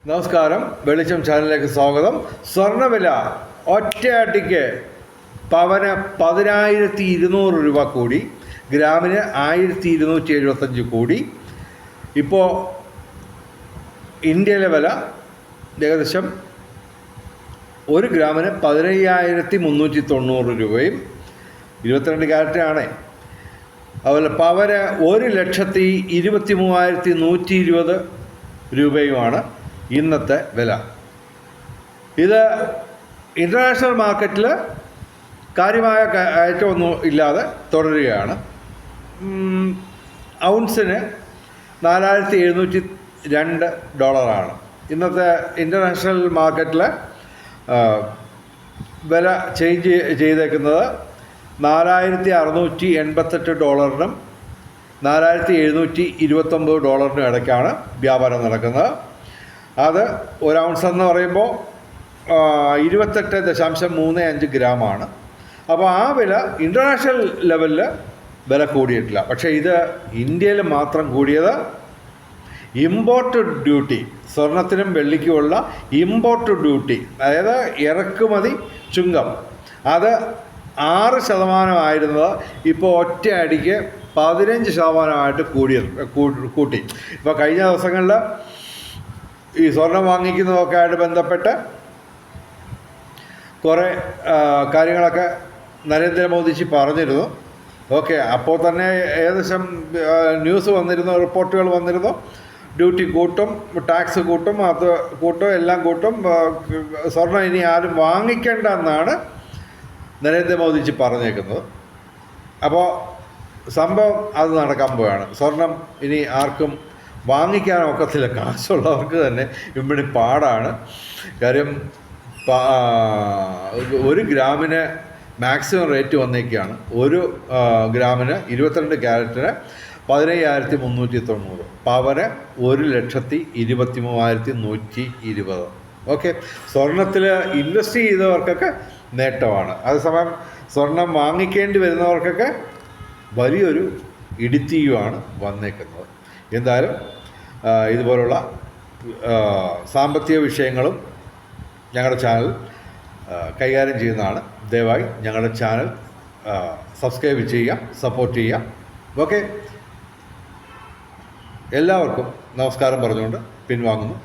നമസ്കാരം, വെളിച്ചം ചാനലിലേക്ക് സ്വാഗതം. സ്വർണ്ണവില ഒറ്റയടിക്ക് പവന് 10,200 രൂപ കൂടി, ഗ്രാമിന് 1,275 കൂടി. ഇപ്പോൾ ഇന്ത്യയിലെ വില ഏകദേശം 1 ഗ്രാമിന് 15,390 രൂപയും 22 ക്യാരറ്റാണ്. അതുപോലെ പവന് 1,23,120 രൂപയുമാണ് ഇന്നത്തെ വില. ഇത് ഇൻ്റർനാഷണൽ മാർക്കറ്റിൽ കാര്യമായ കയറ്റമൊന്നും ഇല്ലാതെ തുടരുകയാണ്. ഔൺസിന് $4,702 ഇന്നത്തെ ഇൻ്റർനാഷണൽ മാർക്കറ്റിൽ വില ചേഞ്ച് ചെയ്തേക്കുന്നത്. $4,688 $4,729 ഇടയ്ക്കാണ് വ്യാപാരം നടക്കുന്നത്. അത് ഒരു ഔൺസ് എന്ന് പറയുമ്പോൾ 28.35 ഗ്രാമാണ്. അപ്പോൾ ആ വില ഇൻ്റർനാഷണൽ ലെവലിൽ വില കൂടിയിട്ടില്ല. പക്ഷേ ഇത് ഇന്ത്യയിൽ മാത്രം കൂടിയത് ഇമ്പോർട്ട് ഡ്യൂട്ടി, സ്വർണത്തിനും വെള്ളിക്കുമുള്ള ഇമ്പോർട്ട് ഡ്യൂട്ടി, അതായത് ഇറക്കുമതി ചുങ്കം, അത് 6% ആയിരുന്നത് ഇപ്പോൾ ഒറ്റയടിക്ക് 15% കൂട്ടി. ഇപ്പോൾ കഴിഞ്ഞ ദിവസങ്ങളിൽ ഈ സ്വർണം വാങ്ങിക്കുന്നതൊക്കെ ആയിട്ട് ബന്ധപ്പെട്ട് കുറേ കാര്യങ്ങളൊക്കെ നരേന്ദ്രമോദിജി പറഞ്ഞിരുന്നു. ഓക്കെ, അപ്പോൾ തന്നെ ഏകദേശം ന്യൂസ് വന്നിരുന്നു, റിപ്പോർട്ടുകൾ വന്നിരുന്നു. ഡ്യൂട്ടി കൂട്ടും, ടാക്സ് കൂട്ടും, അത് കൂട്ടും, എല്ലാം കൂട്ടും, സ്വർണം ഇനി ആരും വാങ്ങിക്കേണ്ട എന്നാണ് നരേന്ദ്രമോദിജി പറഞ്ഞേക്കുന്നത്. അപ്പോൾ സംഭവം അത് നടക്കാൻ പോവുകയാണ്. സ്വർണം ഇനി ആർക്കും വാങ്ങിക്കാനൊക്കത്തില്ല. കാശുള്ളവർക്ക് തന്നെ ഇമ്മിണി പാടാണ്. കാര്യം 1 ഗ്രാമിന് മാക്സിമം റേറ്റ് വന്നേക്കാണ്. 1 ഗ്രാമിന് 22 ക്യാരറ്റിന് 15,390, പവന് 1,23,120. ഓക്കെ, സ്വർണത്തിൽ ഇൻവെസ്റ്റ് ചെയ്തവർക്കൊക്കെ നേട്ടമാണ്. അതേസമയം സ്വർണം വാങ്ങിക്കേണ്ടി വരുന്നവർക്കൊക്കെ വലിയൊരു ഇടിത്തീയുമാണ് വന്നേക്കുന്നത്. എന്തായാലും ഇതുപോലുള്ള സാമ്പത്തിക വിഷയങ്ങളും ഞങ്ങളുടെ ചാനൽ കൈകാര്യം ചെയ്യുന്നതാണ്. ദയവായി ഞങ്ങളുടെ ചാനൽ സബ്സ്ക്രൈബ് ചെയ്യുക, സപ്പോർട്ട് ചെയ്യുക. ഓക്കെ, എല്ലാവർക്കും നമസ്കാരം പറഞ്ഞുകൊണ്ട് പിൻവാങ്ങുന്നു.